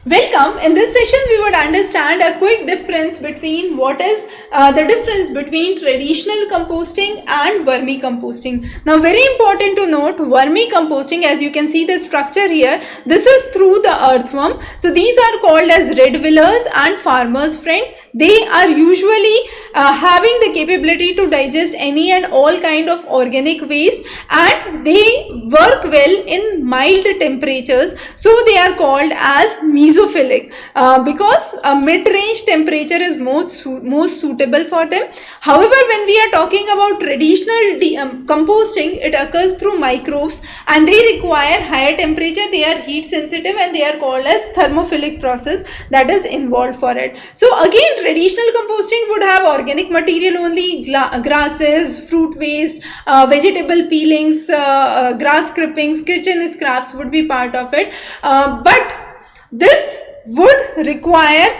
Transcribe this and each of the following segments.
Welcome. In this session, we would understand a quick difference between the difference between traditional composting and vermicomposting. Now, very important to note, vermicomposting, as you can see the structure here, this is through the earthworm. So these are called as red willers and farmer's friend. They are usually having the capability to digest any and all kind of organic waste, and they work well in mild temperatures. So they are called as mesophilic because a mid-range temperature is most suitable for them. However, when we are talking about traditional composting, it occurs through microbes and they require higher temperature. They are heat sensitive and they are called as thermophilic process that is involved for it. So again, traditional composting would have organic material only, grasses, fruit waste, vegetable peelings, grass clippings, kitchen scraps would be part of it. But this would require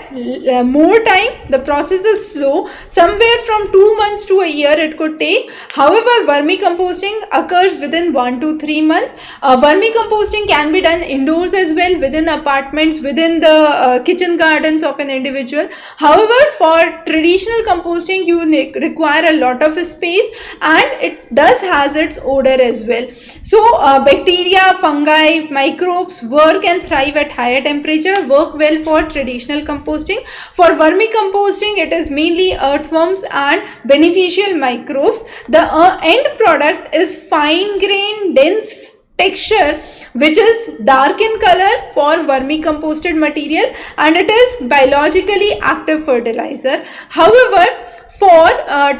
more time. The process is slow, somewhere from 2 months to a year it could take. However, vermicomposting occurs within 1 to 3 months. Vermicomposting can be done indoors as well, within apartments, within the kitchen gardens of an individual. However, for traditional composting, you require a lot of space and it does has its odor as well. So bacteria, fungi, microbes work and thrive at higher temperature, work well for traditional composting. For vermicomposting, it is mainly earthworms and beneficial microbes. The end product is fine grained, dense texture, which is dark in color for vermicomposted material, and it is biologically active fertilizer. However, for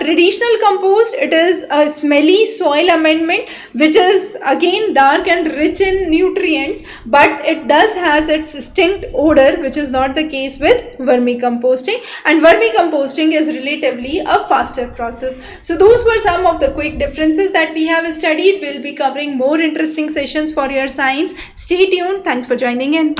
traditional compost, it is a smelly soil amendment, which is again dark and rich in nutrients, but it does has its distinct odor, which is not the case with vermicomposting. And vermicomposting is relatively a faster process. So those were some of the quick differences that we have studied. We'll be covering more interesting sessions for your science. Stay tuned. Thanks for joining in.